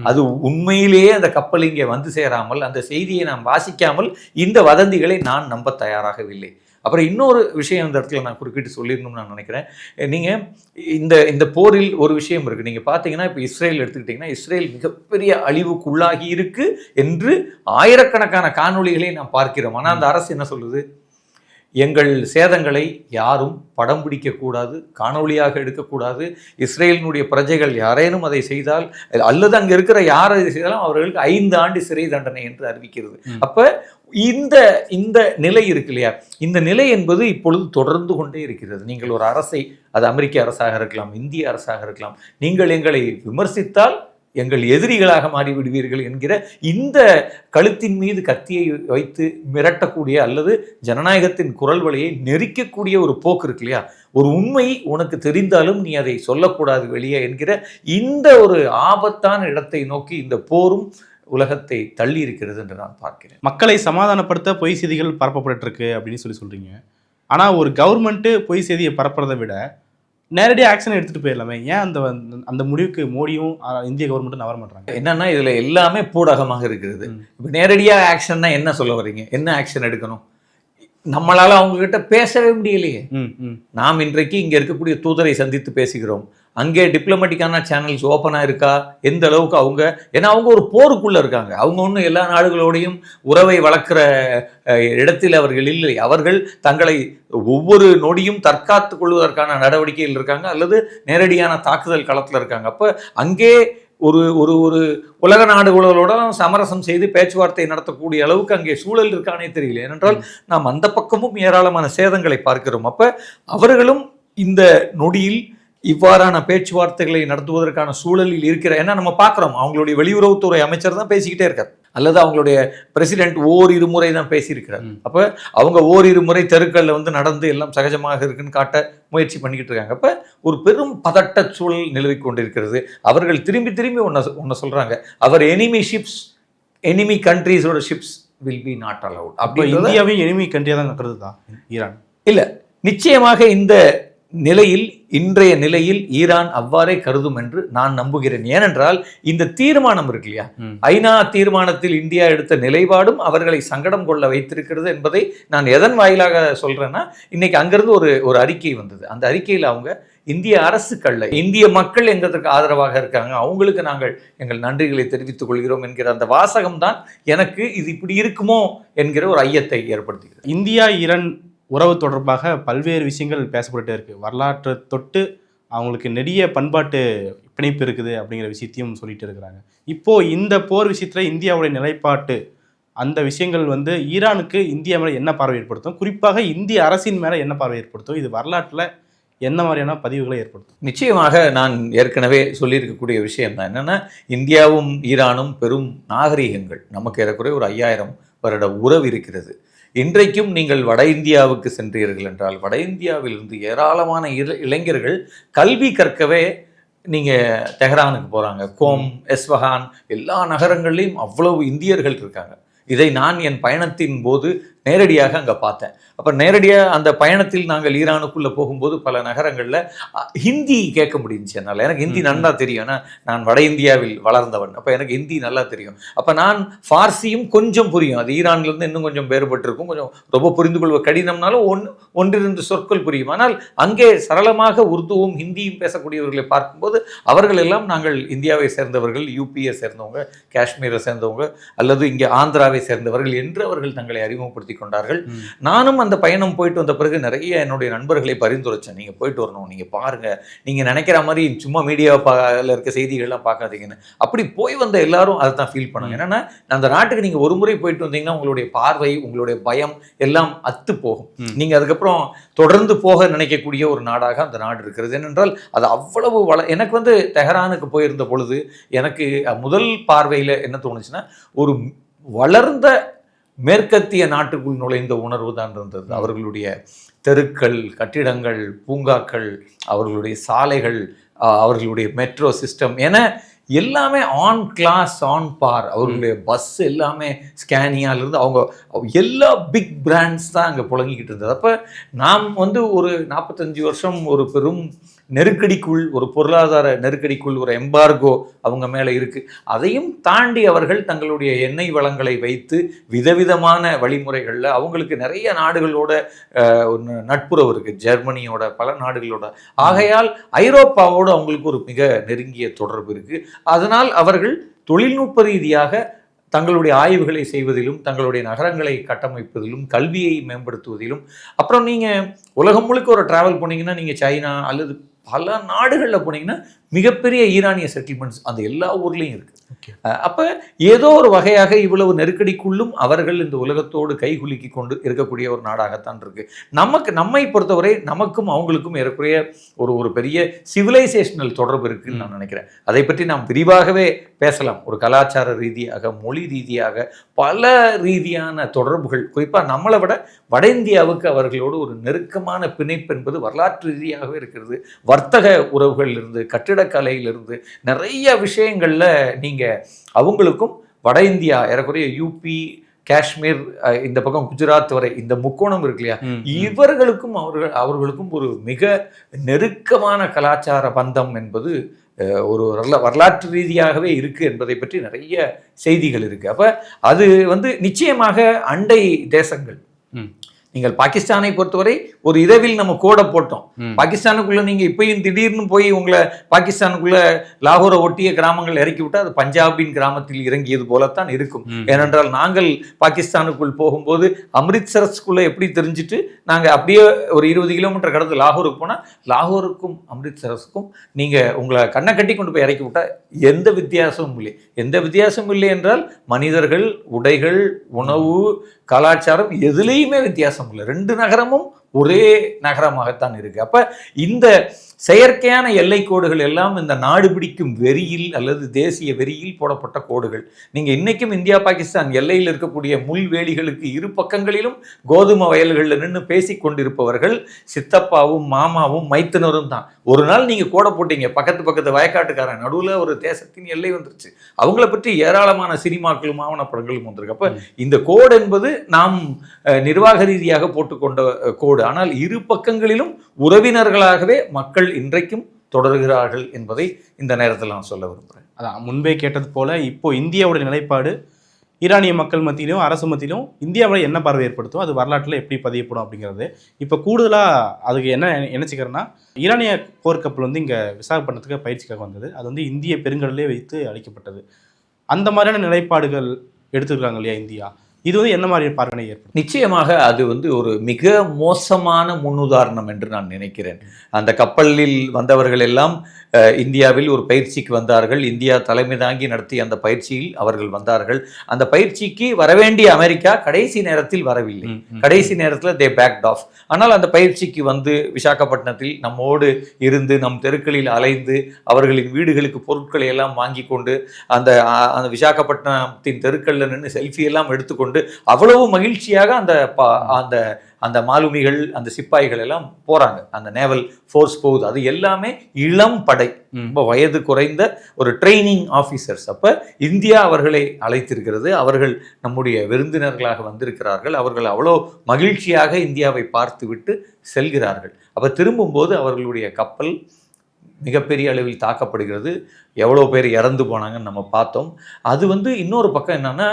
அது உண்மையிலேயே அந்த கப்பல் இங்கே வந்து சேராமல், அந்த செய்தியை நாம் வாசிக்காமல் இந்த வதந்திகளை நான் நம்ப தயாராகவில்லை. அப்புறம் இன்னொரு விஷயம் இந்த இடத்துல நான் குறுக்கிட்டு சொல்லிடணும்னு நான் நினைக்கிறேன். நீங்கள் இந்த போரில் ஒரு விஷயம் இருக்குது. நீங்கள் பார்த்தீங்கன்னா இப்போ இஸ்ரேல் எடுத்துக்கிட்டிங்கன்னா இஸ்ரேல் மிகப்பெரிய அழிவுக்கு உள்ளாகி இருக்கு என்று ஆயிரக்கணக்கான காணொளிகளை நாம் பார்க்கிறோம். ஆனால் அந்த அரசு என்ன சொல்லுது? எங்கள் சேதங்களை யாரும் படம் பிடிக்கக்கூடாது, காணொளியாக எடுக்கக்கூடாது. இஸ்ரேலினுடைய பிரஜைகள் யாரேனும் அதை செய்தால் அல்லது அங்கே இருக்கிற யார் அதை செய்தாலும் அவர்களுக்கு 5 ஆண்டு சிறை தண்டனை என்று அறிவிக்கிறது. அப்போ இந்த நிலை இருக்கு இல்லையா, இந்த நிலை என்பது இப்பொழுது தொடர்ந்து கொண்டே இருக்கிறது. நீங்கள் ஒரு அரசை, அது அமெரிக்க அரசாக இருக்கலாம், இந்திய அரசாக இருக்கலாம், நீங்கள் எங்களை விமர்சித்தால் எங்கள் எதிரிகளாக மாறிவிடுவீர்கள் என்கிற இந்த கழுத்தின் மீது கத்தியை வைத்து மிரட்டக்கூடிய அல்லது ஜனநாயகத்தின் குரல் வலையை நெரிக்கக்கூடிய ஒரு போக்கு இருக்கு இல்லையா, ஒரு உண்மை உனக்கு தெரிந்தாலும் நீ அதை சொல்லக்கூடாது வெளியே என்கிற இந்த ஒரு ஆபத்தான இடத்தை நோக்கி இந்த போரும் உலகத்தை தள்ளி இருக்கிறது என்று நான் பார்க்கிறேன். மக்களை சமாதானப்படுத்த பொய் செய்திகள் பரப்பப்பட்டு இருக்கு அப்படின்னு சொல்றீங்க. ஆனால் ஒரு கவர்மெண்ட்டு பொய் செய்தியை பரப்புறதை விட நேரடியாக ஆக்ஷன் எடுத்துகிட்டு போயிடலாமே. ஏன் அந்த முடிவுக்கு மோடியும் இந்திய கவர்மெண்ட்டும் நவர மாட்டாங்க? என்னன்னா இதில் எல்லாமே பூடகமாக இருக்கிறது. இப்போ நேரடியாக ஆக்ஷன்னா என்ன சொல்ல வரீங்க? என்ன ஆக்ஷன் எடுக்கணும்? நம்மளால் அவங்கக்கிட்ட பேசவே முடியலையே. நாம் இன்றைக்கு இங்கே இருக்கக்கூடிய தூதரை சந்தித்து பேசுகிறோம். அங்கே டிப்ளமேட்டிக்கான சேனல்ஸ் ஓப்பனாக இருக்கா? எந்த அளவுக்கு அவங்க, ஏன்னா அவங்க ஒரு போருக்குள்ளே இருக்காங்க. அவங்க ஒன்றும் எல்லா நாடுகளோடையும் உறவை வளர்க்குற இடத்தில் அவர்கள் இல்லை. அவர்கள் தங்களை ஒவ்வொரு நொடியும் தற்காத்து கொள்வதற்கான நடவடிக்கையில் இருக்காங்க அல்லது நேரடியான தாக்குதல் களத்தில் இருக்காங்க. அப்போ அங்கே ஒரு ஒரு ஒரு உலக நாடுகளோட சமரசம் செய்து பேச்சுவார்த்தை நடத்தக்கூடிய அளவுக்கு அங்கே சூழல் இருக்கானே தெரியல. ஏனென்றால் நாம் அந்த பக்கமும் ஏராளமான சேதங்களை பார்க்கிறோம். அப்போ அவர்களும் இந்த நொடியில் இவ்வாறான பேச்சுவார்த்தைகளை நடத்துவதற்கான சூழலில் இருக்கிற, ஏன்னா நம்ம பார்க்குறோம் அவங்களுடைய வெளியுறவுத்துறை அமைச்சர் தான் பேசிக்கிட்டே இருக்கார் அல்லது அவங்களுடைய பிரசிடென்ட் ஓரிரு முறை தான் பேசியிருக்கிறார். அப்போ அவங்க ஓரிரு முறை தெருக்களில் நடந்து எல்லாம் சகஜமாக இருக்குன்னு காட்ட முயற்சி பண்ணிக்கிட்டு இருக்காங்க. அப்போ ஒரு பெரும் பதட்ட சூழல் நிலவி கொண்டிருக்கிறது. அவர்கள் திரும்பி திரும்பி ஒன்று சொல்கிறாங்க, அவர் எனிமி கண்ட்ரீஸோட ships will be not allowed. அப்போ இந்தியாவே எனிமி கண்ட்ரியாக தான் கருதுதா ஈரான்? இல்லை, நிச்சயமாக இந்த நிலையில், இன்றைய நிலையில் ஈரான் அவ்வாறே கருதும் என்று நான் நம்புகிறேன். ஏனென்றால் இந்த தீர்மானம் இருக்கு இல்லையா, ஐநா தீர்மானத்தில் இந்தியா எடுத்த நிலைப்பாடும் அவர்களை சங்கடம் கொள்ள வைத்திருக்கிறது என்பதை நான் எதன் வாயிலாக சொல்றேன்னா, இன்னைக்கு அங்கிருந்து ஒரு அறிக்கை வந்தது. அந்த அறிக்கையில் அவங்க இந்திய அரசுக்கல்ல, இந்திய மக்கள் எங்களுக்கு ஆதரவாக இருக்காங்க, அவங்களுக்கு நாங்கள் எங்கள் நன்றிகளை தெரிவித்துக் கொள்கிறோம் என்கிற அந்த வாசகம் தான் எனக்கு இது இப்படி இருக்குமோ என்கிற ஒரு ஐயத்தை ஏற்படுத்துகிறது. இந்தியா ஈரான் உறவு தொடர்பாக பல்வேறு விஷயங்கள் பேசப்பட்டுட்டே இருக்குது. வரலாற்றை தொட்டு அவங்களுக்கு நெடிய பண்பாட்டு பிணைப்பு இருக்குது அப்படிங்கிற விஷயத்தையும் சொல்லிட்டு இருக்கிறாங்க. இப்போது இந்த போர் விஷயத்தில் இந்தியாவுடைய நிலைப்பாட்டு, அந்த விஷயங்கள் ஈரானுக்கு இந்தியா மேலே என்ன பார்வை ஏற்படுத்தும், குறிப்பாக இந்திய அரசின் மேலே என்ன பார்வை ஏற்படுத்தும், இது வரலாற்றில் என்ன மாதிரியான பதிவுகளை ஏற்படுத்தும்? நிச்சயமாக நான் ஏற்கனவே சொல்லியிருக்கக்கூடிய விஷயம் தான் என்னென்னா, இந்தியாவும் ஈரானும் பெரும் நாகரீகங்கள். நமக்கு ஏறக்குறைய ஒரு 5000 வருட உறவு இருக்கிறது. இன்றைக்கும் நீங்கள் வட இந்தியாவுக்கு சென்றீர்கள் என்றால் வட இந்தியாவிலிருந்து ஏராளமான இளைஞர்கள் கல்வி கற்கவே நீங்கள் தெஹ்ரானுக்கு போகிறாங்க. கோம், எஸ்வஹான் எல்லா நகரங்கள்லையும் அவ்வளவு இந்தியர்கள் இருக்காங்க. இதை நான் என் பயணத்தின் போது நேரடியாக அங்கே பார்த்தேன். அப்போ நேரடியாக அந்த பயணத்தில் நாங்கள் ஈரானுக்குள்ளே போகும்போது பல நகரங்களில் ஹிந்தி கேட்க முடிஞ்சிச்சு என்னால். எனக்கு ஹிந்தி நல்லா தெரியும், ஏன்னா நான் வட இந்தியாவில் வளர்ந்தவன். அப்போ எனக்கு ஹிந்தி நல்லா தெரியும். அப்போ நான் ஃபார்சியும் கொஞ்சம் புரியும். அது ஈரான்லேருந்து இன்னும் கொஞ்சம் வேறுபட்டிருக்கும், கொஞ்சம் ரொம்ப புரிந்து கொள்வ கடினம்னாலும் ஒன்றிரண்டு சொற்கள் புரியும். ஆனால் அங்கே சரளமாக உருதுவும் ஹிந்தியும் பேசக்கூடியவர்களை பார்க்கும்போது அவர்கள் எல்லாம் நாங்கள் இந்தியாவை சேர்ந்தவர்கள், யூபியை சேர்ந்தவங்க, காஷ்மீரை சேர்ந்தவங்க அல்லது இங்கே ஆந்திராவை சேர்ந்தவர்கள் என்று அவர்கள் தங்களை அறிமுகப்படுத்தி கொண்டார்கள். நானும் அந்த பயணம் போயிட்டு வந்த பிறகு நிறைய என்னுடைய நண்பர்களை பரிந்துரைச்சேன், நீங்கள் போயிட்டு வரணும், நீங்கள் பாருங்கள், நீங்கள் நினைக்கிற மாதிரி சும்மா மீடியாவில் இருக்க செய்திகள்லாம் பார்க்காதீங்கன்னு. அப்படி போய் வந்த எல்லாரும் அதை தான் ஃபீல் பண்ணாங்க. என்னென்னா, அந்த நாட்டுக்கு நீங்கள் ஒரு முறை போயிட்டு வந்தீங்கன்னா உங்களுடைய பார்வை, உங்களுடைய பயம் எல்லாம் அத்து போகும். நீங்கள் அதுக்கப்புறம் தொடர்ந்து போக நினைக்கக்கூடிய ஒரு நாடாக அந்த நாடு இருக்கிறது. ஏனென்றால் அது அவ்வளவு எனக்கு தெஹ்ரானுக்கு போயிருந்த பொழுது எனக்கு முதல் பார்வையில் என்ன தோணுச்சுன்னா, ஒரு வளர்ந்த மேற்கத்திய நாட்டுக்குள் நுழைந்த உணர்வு தான் இருந்தது. அவர்களுடைய தெருக்கள், கட்டிடங்கள், பூங்காக்கள், அவர்களுடைய சாலைகள், அவர்களுடைய மெட்ரோ சிஸ்டம் என எல்லாமே ஆன் கிளாஸ், ஆன் பார். அவர்களுடைய பஸ் எல்லாமே ஸ்கேனியாலிருந்து அவங்க எல்லா பிக் பிராண்ட்ஸ் தான் அங்கே புழங்கிக்கிட்டு இருந்தது. அப்போ நாம் ஒரு 45 வருஷம் ஒரு பெரும் நெருக்கடிக்குள், ஒரு பொருளாதார நெருக்கடிக்குள், ஒரு எம்பார்கோ அவங்க மேலே இருக்குது. அதையும் தாண்டி அவர்கள் தங்களுடைய எண்ணெய் வளங்களை வைத்து விதவிதமான வழிமுறைகளில் அவங்களுக்கு நிறைய நாடுகளோட நட்புறவு இருக்குது, ஜெர்மனியோட, பல நாடுகளோட. ஆகையால் ஐரோப்பாவோடு அவங்களுக்கு ஒரு மிக நெருங்கிய தொடர்பு இருக்குது. அதனால் அவர்கள் தொழில்நுட்ப ரீதியாக தங்களுடைய ஆய்வுகளை செய்வதிலும், தங்களுடைய நகரங்களை கட்டமைப்பதிலும், கல்வியை மேம்படுத்துவதிலும், அப்புறம் நீங்கள் உலகம் முழுக்க ஒரு டிராவல் போனீங்கன்னா, நீங்கள் சைனா அல்லது பல நாடுகளில் போனீங்கன்னா மிகப்பெரிய ஈரானிய செட்டில்மெண்ட்ஸ் அந்த எல்லா ஊர்லேயும் இருக்குது. அப்போ ஏதோ ஒரு வகையாக இவ்வளவு நெருக்கடிக்குள்ளும் அவர்கள் இந்த உலகத்தோடு கைகுலுக்கி கொண்டு இருக்கக்கூடிய ஒரு நாடாகத்தான் இருக்கு. நம்மை பொறுத்தவரை நமக்கும் அவங்களுக்கும் ஏறக்குறைய ஒரு பெரிய சிவிலைசேஷனல் தொடர்பு இருக்குன்னு நான் நினைக்கிறேன். அதை பற்றி நாம் விரிவாகவே பேசலாம். ஒரு கலாச்சார ரீதியாக, மொழி ரீதியாக, பல ரீதியான தொடர்புகள், குறிப்பாக நம்மளை விட வட இந்தியாவுக்கு அவர்களோடு ஒரு நெருக்கமான பிணைப்பு என்பது வரலாற்று ரீதியாகவே இருக்கிறது. வர்த்தக உறவுகளிலிருந்து, கட்டிடக்கலையிலிருந்து, நிறைய விஷயங்களில் நீங்கள் அவங்களுக்கும் வட இந்தியா, ஏறக்குறைய யூபி, காஷ்மீர், இந்த பக்கம் குஜராத் வரை இந்த முக்கோணம் இருக்கு இல்லையா, இவர்களுக்கும் அவர்களுக்கும் ஒரு மிக நெருக்கமான கலாச்சார பந்தம் என்பது ஒரு வரலாற்று ரீதியாகவே இருக்கு என்பதை பற்றி நிறைய செய்திகள் இருக்கு. அப்ப அது நிச்சயமாக அண்டை தேசங்கள். நீங்கள் பாகிஸ்தானை பொறுத்தவரை ஒரு இரவில் நம்ம கோடை போட்டோம். பாகிஸ்தானுக்குள்ள நீங்க இப்பயும் திடீர்னு போய் உங்களை பாகிஸ்தானுக்குள்ள லாகூரை ஒட்டிய கிராமங்கள் இறக்கி விட்டா அது பஞ்சாபின் கிராமத்தில் இறங்கியது போலத்தான் இருக்கும். ஏனென்றால் நாங்கள் பாகிஸ்தானுக்குள் போகும்போது அமிர்த்சரஸ்குள்ள எப்படி தெரிஞ்சுட்டு நாங்க அப்படியே ஒரு 20 கிலோமீட்டர் கடந்து லாகூருக்கு போனா, லாகூருக்கும் அமிர்த்சரஸ்க்கும் நீங்க உங்களை கண்ணை கட்டி கொண்டு போய் இறக்கி விட்டா எந்த வித்தியாசமும் இல்லை. எந்த வித்தியாசமும் இல்லை என்றால் மனிதர்கள், உடைகள், உணவு, கலாச்சாரம் எதுலேயுமே வித்தியாசம் இல்லை. 2 நகரமும் ஒரே நகரமாகத்தான் இருக்கு. அப்ப இந்த செயற்கையான எல்லை கோடுகள் எல்லாம் இந்த நாடு பிடிக்கும் வெறியில் அல்லது தேசிய வெறியில் போடப்பட்ட கோடுகள். நீங்க இன்னைக்கும் இந்தியா பாகிஸ்தான் எல்லையில் இருக்கக்கூடிய முள்வேலிகளுக்கு இரு பக்கங்களிலும் கோதுமை வயல்களில் நின்று பேசி கொண்டிருப்பவர்கள் சித்தப்பாவும் மாமாவும் மைத்தனரும் தான். ஒரு நாள் நீங்க கோடை போட்டீங்க, பக்கத்து வயக்காட்டுக்காரன் நடுவில் ஒரு தேசத்தின் எல்லை வந்துருச்சு. அவங்கள பற்றி ஏராளமான சினிமாக்களும் ஆவணப்படங்களும் வந்திருக்கு. அப்ப இந்த கோடு என்பது நாம் நிர்வாக ரீதியாக போட்டுக்கொண்ட கோடு. ஆனால் இரு பக்கங்களிலும் உறவினர்களாகவே மக்கள் இன்றைக்கும் தொடர்கிறார்கள் என்பதை இந்த நேரத்தில் நான் சொல்ல விரும்புகிறேன். அதான் முன்பே கேட்டது போல இப்போ இந்தியாவுடைய நிலைப்பாடு ஈரானிய மக்கள் மத்தியிலும் அரசு மத்தியிலும் இந்தியாவில் என்ன பார்வை ஏற்படுத்தும், அது வரலாற்றில் எப்படி பதியப்படும் அப்படிங்கிறது. இப்போ கூடுதலாக அதுக்கு என்ன நினச்சிக்கிறேன்னா, ஈரானிய போர்க்கப்பல் இங்கே விசாகப்பட்டினத்துக்கு பயிற்சிக்காக வந்தது. அது இந்திய பெருங்கடலே வைத்து அளிக்கப்பட்டது. அந்த மாதிரியான நிலைப்பாடுகள் எடுத்துருக்காங்க இல்லையா இந்தியா, இது என்ன மாதிரி பார்வை ஏற்படும்? நிச்சயமாக அது ஒரு மிக மோசமான முன்னுதாரணம் என்று நான் நினைக்கிறேன். அந்த கப்பலில் வந்தவர்கள் எல்லாம் இந்தியாவில் ஒரு பயிற்சிக்கு வந்தார்கள். இந்தியா தலைமை தாங்கி நடத்திய அந்த பயிற்சியில் அவர்கள் வந்தார்கள். அந்த பயிற்சிக்கு வரவேண்டிய அமெரிக்கா கடைசி நேரத்தில் வரவில்லை. கடைசி நேரத்தில் தே பேக்ட் ஆஃப். ஆனால் அந்த பயிற்சிக்கு விசாகப்பட்டினத்தில் நம்மோடு இருந்து நம் தெருக்களில் அலைந்து அவர்களின் வீடுகளுக்கு பொருட்களை எல்லாம் வாங்கி கொண்டு அந்த விசாகப்பட்டினத்தின் தெருக்களில் நின்று செல்ஃபி எல்லாம் எடுத்துக்கொண்டு அவ்வளவு மகிழ்ச்சியாக அந்த அந்த மாலுமிகள், அந்த சிப்பாய்கள் எல்லாம் போறாங்க. அந்த நேவல் ஃபோர்ஸ் போகுது. அது எல்லாமே இளம் படை, ரொம்ப வயது குறைந்த ஒரு ட்ரைனிங் ஆஃபீஸர்ஸ். அப்ப இந்தியா அவர்களை அழைத்திருக்கிறது. அவர்கள் நம்முடைய விருந்தினர்களாக வந்திருக்கிறார்கள். அவர்கள் அவ்வளோ மகிழ்ச்சியாக இந்தியாவை பார்த்து விட்டு செல்கிறார்கள். அப்ப திரும்பும்போது அவர்களுடைய கப்பல் மிகப்பெரிய அளவில் தாக்கப்படுகிறது. எவ்வளோ பேர் இறந்து போனாங்கன்னு நம்ம பார்த்தோம். அது இன்னொரு பக்கம் என்னன்னா,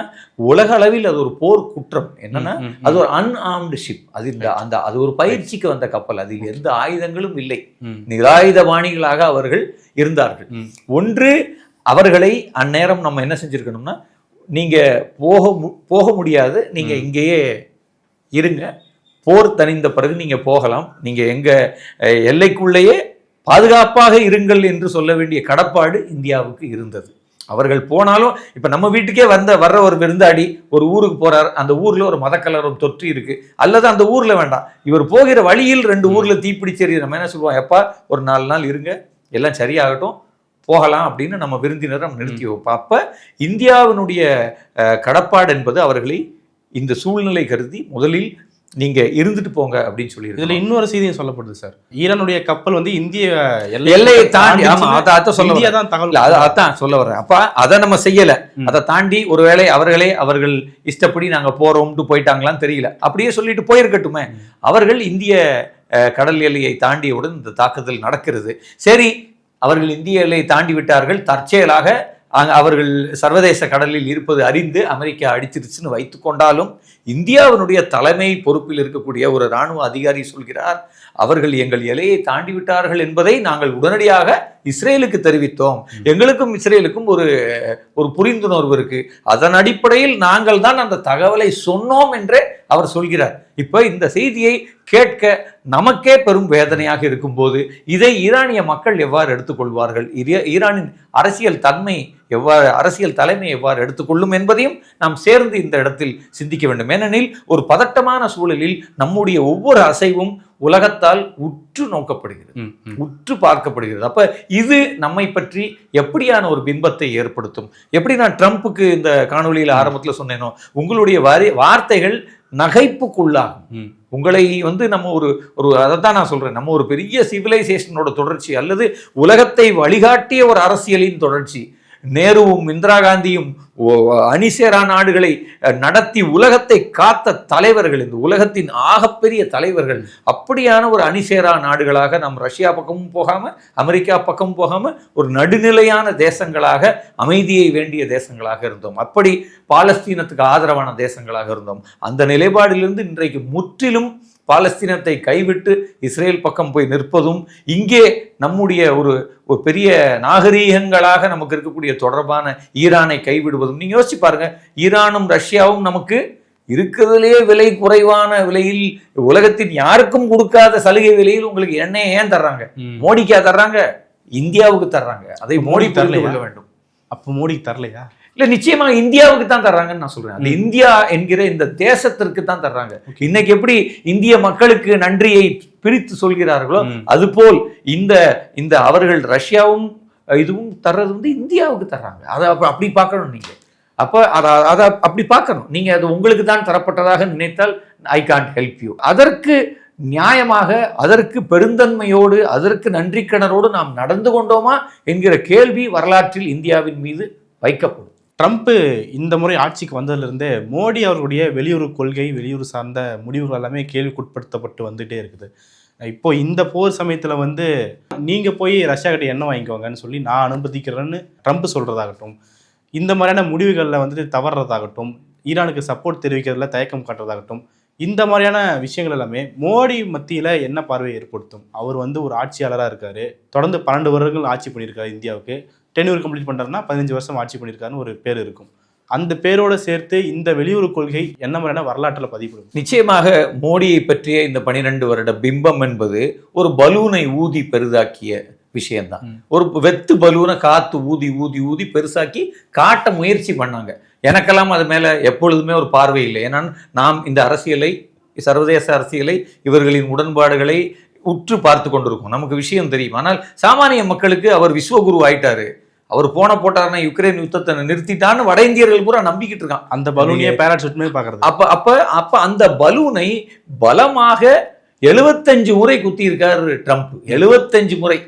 உலக அளவில் அது ஒரு போர் குற்றம். என்னன்னா, அது ஒரு அன்ஆர்ம்டு ஷிப். அது ஒரு பயிற்சிக்கு வந்த கப்பல். அதில் எந்த ஆயுதங்களும் இல்லை. நிராயுதபாணிகளாக அவர்கள் இருந்தார்கள். ஒன்று, அவர்களை அந்நேரம் நம்ம என்ன செஞ்சிருக்கணும்னா, நீங்க போக முடியாது, நீங்க இங்கேயே இருங்க, போர் தணிந்த பிறகு நீங்க போகலாம், நீங்க எங்க எல்லைக்குள்ளேயே பாதுகாப்பாக இருங்கள் என்று சொல்ல வேண்டிய கடப்பாடு இந்தியாவுக்கு இருந்தது. அவர்கள் போனாலும், இப்ப நம்ம வீட்டுக்கே வர்ற ஒரு விருந்தாடி ஒரு ஊருக்கு போறார், அந்த ஊர்ல ஒரு மதக்கலரம் தொற்று இருக்கு, அல்லது அந்த ஊர்ல வேண்டாம், இவர் போகிற வழியில் 2 ஊர்ல தீப்பிடிச்சேரி, நம்ம என்ன சொல்லுவோம், எப்பா ஒரு 4 நாள் இருங்க, எல்லாம் சரியாகட்டும், போகலாம் அப்படின்னு நம்ம விருந்தினரை நம்ம நிறுத்தி வைப்போம். அப்ப இந்தியாவினுடைய கடப்பாடு என்பது அவர்களை இந்த சூழ்நிலை கருதி முதலில் நீங்க இருந்துட்டு போங்க அப்படின்னு சொல்லி. இதுல இன்னொரு செய்தியும் சொல்லப்படுது சார். ஈரானுடைய கப்பல் இந்திய எல்லையை தாண்டி, அதான் சொல்ல வர்றேன். அப்ப அதை நம்ம செய்யல. அதை தாண்டி ஒருவேளை அவர்கள் இஷ்டப்படி நாங்க போறோம்ட்டு போயிட்டாங்களான்னு தெரியல. அப்படியே சொல்லிட்டு போயிருக்கட்டுமே. அவர்கள் இந்திய கடல் எல்லையை தாண்டியவுடன் இந்த தாக்குதல் நடக்கிறது. சரி, அவர்கள் இந்திய எல்லையை தாண்டி விட்டார்கள், தற்செயலாக அவர்கள் சர்வதேச கடலில் இருப்பது அறிந்து அமெரிக்கா அடிச்சிருச்சுன்னு வைத்து கொண்டாலும், இந்தியாவினுடைய தலைமை பொறுப்பில் இருக்கக்கூடிய ஒரு இராணுவ அதிகாரி சொல்கிறார், அவர்கள் எங்கள் எல்லையை தாண்டி விட்டார்கள் என்பதை நாங்கள் உடனடியாக இஸ்ரேலுக்கு தெரிவித்தோம். எங்களுக்கும் இஸ்ரேலுக்கும் ஒரு புரிந்துணர்வு இருக்கு, அதன் அடிப்படையில் நாங்கள் தான் அந்த தகவலை சொன்னோம் என்றே அவர் சொல்கிறார். இப்ப இந்த செய்தியை கேட்க நமக்கே பெரும் வேதனையாக இருக்கும்போது இதை ஈரானிய மக்கள் எவ்வாறு எடுத்துக்கொள்வார்கள், ஈரானின் அரசியல் தலைமை எவ்வாறு எடுத்துக்கொள்ளும் என்பதையும் நாம் சேர்ந்து இந்த இடத்தில் சிந்திக்க வேண்டும். ஏனெனில் ஒரு பதட்டமான சூழலில் நம்முடைய ஒவ்வொரு அசைவும் உலகத்தால் உற்று நோக்கப்படுகிறது, உற்று பார்க்கப்படுகிறது. அப்ப இது நம்மை பற்றி எப்படியான ஒரு பிம்பத்தை ஏற்படுத்தும்? எப்படி நான் ட்ரம்ப்புக்கு இந்த காணொலியில் ஆரம்பத்தில் சொன்னேனோ, உங்களுடைய வார்த்தைகள் நகைப்புக்குள்ளாகும். உங்களை நம்ம ஒரு அதைத்தான் நான் சொல்றேன், நம்ம ஒரு பெரிய சிவிலைசேஷனோட தொடர்ச்சி அல்லது உலகத்தை வழிகாட்டிய ஒரு அரசியலின் தொடர்ச்சி. நேருவும் இந்திரா காந்தியும் அணிசேரா நாடுகளை நடத்தி உலகத்தை காத்த தலைவர்கள், இந்த உலகத்தின் ஆகப்பெரிய தலைவர்கள். அப்படியான ஒரு அணிசேரா நாடுகளாக நாம் ரஷ்யா பக்கமும் போகாம அமெரிக்கா பக்கமும் போகாம ஒரு நடுநிலையான தேசங்களாக, அமைதியை வேண்டிய தேசங்களாக இருந்தோம். அப்படி பாலஸ்தீனத்துக்கு ஆதரவான தேசங்களாக இருந்தோம். அந்த நிலைப்பாடிலிருந்து இன்றைக்கு முற்றிலும் பாலஸ்தீனத்தை கைவிட்டு இஸ்ரேல் பக்கம் போய் நிற்பதும், இங்கே நம்முடைய ஒரு பெரிய நாகரீகங்களாக நமக்கு இருக்கக்கூடிய தொடர்பான ஈரானை கைவிடுவதும். நீங்க யோசிச்சு பாருங்க, ஈரானும் ரஷ்யாவும் நமக்கு இருக்கிறதுலேயே விலை குறைவான விலையில், உலகத்தின் யாருக்கும் கொடுக்காத சலுகை விலையில் உங்களுக்கு எண்ணெய் ஏன் தர்றாங்க? மோடிக்கா தர்றாங்க? இந்தியாவுக்கு தர்றாங்க. அதை மோடி தரல வேண்டும். அப்போ மோடி தரலையா? இல்ல, நிச்சயமாக இந்தியாவுக்கு தான் தர்றாங்கன்னு நான் சொல்றேன். அந்த இந்தியா என்கிற இந்த தேசத்திற்கு தான் தர்றாங்க. இன்னைக்கு எப்படி இந்திய மக்களுக்கு நன்றியை பிரித்து சொல்கிறார்களோ, அதுபோல் இந்த அவர்கள் ரஷ்யாவும் இதுவும் தர்றது இந்தியாவுக்கு தர்றாங்க. அதை அப்படி பார்க்கணும் நீங்க. அப்ப அதை அப்படி பார்க்கணும் நீங்க. அது உங்களுக்கு தான் தரப்பட்டதாக நினைத்தால் ஐ கான்ட் ஹெல்ப் யூ. அதற்கு நியாயமாக, அதற்கு பெருந்தன்மையோடு, அதற்கு நன்றிக்கணரோடு நாம் நடந்து கொண்டோமா என்கிற கேள்வி வரலாற்றில் இந்தியாவின் மீது வைக்கப்படும். ட்ரம்ப் இந்த முறை ஆட்சிக்கு வந்ததுலேருந்தே மோடி அவர்களுடைய வெளியுறவு கொள்கை, வெளியுறவு சார்ந்த முடிவுகள் எல்லாமே கேள்விக்குட்படுத்தப்பட்டு வந்துகிட்டே இருக்குது. இப்போ இந்த போர் சமயத்தில் நீங்கள் போய் ரஷ்யா கிட்ட எண்ணெய் வாங்கிக்கோங்கன்னு சொல்லி நான் அனுமதிக்கிறேன்னு ட்ரம்ப் சொல்கிறதாகட்டும், இந்த மாதிரியான முடிவுகளில் தவறுறதாகட்டும், ஈரானுக்கு சப்போர்ட் தெரிவிக்கிறதுல தயக்கம் காட்டுறதாகட்டும், இந்த மாதிரியான விஷயங்கள் எல்லாமே மோடி மத்தியில் என்ன பார்வையை ஏற்படுத்தும்? அவர் ஒரு ஆட்சியாளராக இருக்கார், தொடர்ந்து 12 வருடங்கள் ஆட்சி பண்ணியிருக்காரு. இந்தியாவுக்கு டென்யூர் கம்ப்ளீட் பண்ணுறாருன்னா 15 வருஷம் ஆட்சி பண்ணியிருக்காருன்னு ஒரு பேர் இருக்கும். அந்த பேரோடு சேர்த்து இந்த வெளியுறவு கொள்கை என்ன மாதிரியான வரலாற்றில் பதிவுபடும்? நிச்சயமாக மோடியை பற்றிய இந்த 12 வருட பிம்பம் என்பது ஒரு பலூனை ஊதி பெரிதாக்கிய விஷயம்தான். ஒரு வெத்து பலூனை காத்து ஊதி ஊதி ஊதி பெருசாக்கி காட்ட முயற்சி பண்ணாங்க. எனக்கெல்லாம் அது மேல எப்பொழுதுமே ஒரு பார்வை இல்லை. ஏன்னா நாம் இந்த அரசியலை, சர்வதேச அரசியலை, இவர்களின் உடன்பாடுகளை உற்று பார்த்து கொண்டிருக்கோம். நமக்கு விஷயம் தெரியும். ஆனால் சாமானிய மக்களுக்கு அவர் விஸ்வகுரு ஆயிட்டாரு, அவர் போட்டாருன்னா யுக்ரைன் யுத்தத்தை நிறுத்திட்டான்னு வட இந்தியர்கள் பூரா நம்பிக்கிட்டு இருக்கான். அந்த பலூனையே பேராசூட்மே பார்க்கறது. அப்ப அந்த பலூனை பலமாக 75 முறை குத்தி இருக்காரு ட்ரம்ப். 75 முறை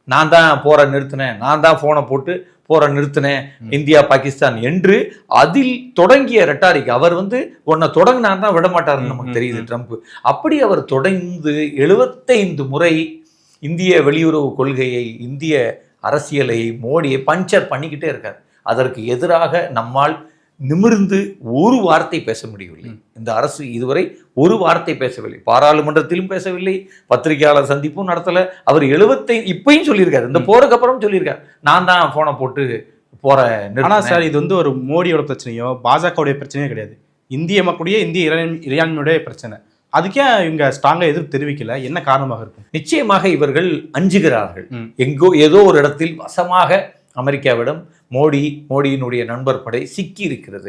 நான் தான் போரை நிறுத்தினேன், நான் தான் போனை போட்டு போரை நிறுத்தினேன், இந்தியா பாகிஸ்தான் என்று அதில் தொடங்கிய ரெட்டாரிக். அவர் உன்னை தொடங்கினார் தான் விட மாட்டாருன்னு நமக்கு தெரியுது ட்ரம்ப். அப்படி அவர் தொடர்ந்து 75 முறை இந்திய வெளியுறவு கொள்கையை, இந்திய அரசியலை, மோடியை பஞ்சர் பண்ணிக்கிட்டே இருக்கார். அதற்கு எதிராக நம்மால் நிமிர்ந்து ஒரு வார்த்தை பேச முடியவில்லை. இந்த அரசு இதுவரை ஒரு வார்த்தை பேசவில்லை, பாராளுமன்றத்திலும் பேசவில்லை, பத்திரிகையாளர் சந்திப்பும் நடத்தல. அவர் 75 இப்பயும் சொல்லியிருக்காரு, இந்த போருக்கு அப்புறம் சொல்லியிருக்காரு, நான் தான் போனை போட்டு போற. ஆனா சார், இது ஒரு மோடியோட பிரச்சனையோ பாஜகவுடைய பிரச்சனையோ கிடையாது. இந்திய மக்களுடைய, இந்திய இறையாண்மையுடைய பிரச்சனை. அதுக்கே இவங்க ஸ்ட்ராங்கா எதிர்ப்பு தெரிவிக்கல, என்ன காரணமாக இருக்கும்? நிச்சயமாக இவர்கள் அஞ்சுகிறார்கள். எங்கோ ஏதோ ஒரு இடத்தில் வசமாக அமெரிக்காவிடம் மோடியினுடைய நண்பர் படை சிக்கி இருக்கிறது.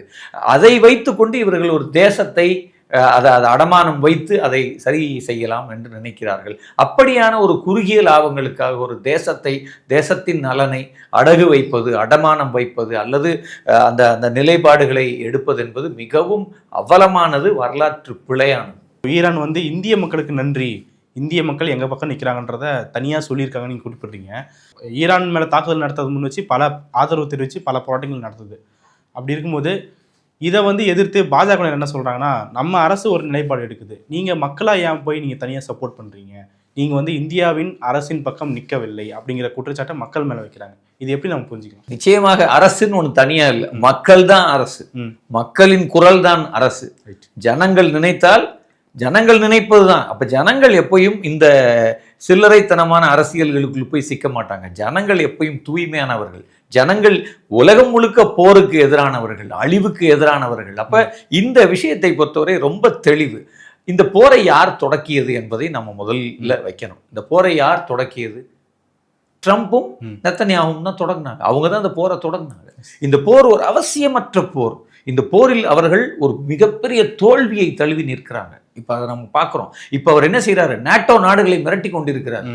அதை வைத்து கொண்டு இவர்கள் ஒரு தேசத்தை அதை அடமானம் வைத்து அதை சரி செய்யலாம் என்று நினைக்கிறார்கள். அப்படியான ஒரு குறுகிய லாபங்களுக்காக ஒரு தேசத்தின் நலனை அடகு வைப்பது, அடமானம் வைப்பது அல்லது அந்த நிலைப்பாடுகளை எடுப்பது என்பது மிகவும் அவலமானது, வரலாற்று பிழையானது. ஈரான் இந்திய மக்களுக்கு நன்றி, இந்திய மக்கள் எங்கள் பக்கம் நிற்கிறாங்கன்றத தனியாக சொல்லியிருக்காங்கன்னு நீங்கள் குறிப்பிட்றீங்க. ஈரான் மேலே தாக்குதல் நடத்துறது முன் வச்சு பல ஆதரவு தெரிவித்து பல போராட்டங்கள் நடத்துது. அப்படி இருக்கும்போது இதை வந்து எதிர்த்து பாஜக என்ன சொல்றாங்கன்னா, நம்ம அரசு ஒரு நிலைப்பாடு எடுக்குது, நீங்க மக்களா ஏன் போய் நீங்க தனியா சப்போர்ட் பண்றீங்க, நீங்க வந்து இந்தியாவின் அரசின் பக்கம் நிற்கவில்லை அப்படிங்கிற குற்றச்சாட்டை மக்கள் மேல வைக்கிறாங்க. இது எப்படி நம்ம புரிஞ்சுக்கலாம்? நிச்சயமாக அரசுன்னு ஒண்ணு தனியா இல்லை, மக்கள் தான் அரசு. மக்களின் குரல் தான் அரசு. ஜனங்கள் நினைத்தால், ஜனங்கள் நினைப்பது தான். அப்ப ஜனங்கள் எப்பயும் இந்த சில்லறைத்தனமான அரசியல்களுக்குள் போய் சிக்க மாட்டாங்க. ஜனங்கள் எப்பயும் தூய்மையானவர்கள். ஜனங்கள் உலகம் முழுக்க போருக்கு எதிரானவர்கள், அழிவுக்கு எதிரானவர்கள். அப்ப இந்த விஷயத்தை பொறுத்தவரை ரொம்ப தெளிவு. இந்த போரை யார் தொடக்கியது என்பதை நம்ம முதல்ல வைக்கணும். இந்த போரை யார் தொடக்கியது? ட்ரம்ப்பும் நெத்தன்யாவும் தான் தொடங்கினாங்க. அவங்க தான் இந்த போரை தொடங்கினாங்க. இந்த போர் ஒரு அவசியமற்ற போர். இந்த போரில் அவர்கள் ஒரு மிகப்பெரிய தோல்வியை தழுவி நிற்கிறாங்க. இப்ப அதை நம்ம பார்க்கிறோம். இப்ப அவர் என்ன செய்யறாரு? நாட்டோ நாடுகளை மிரட்டி கொண்டிருக்கிறார்.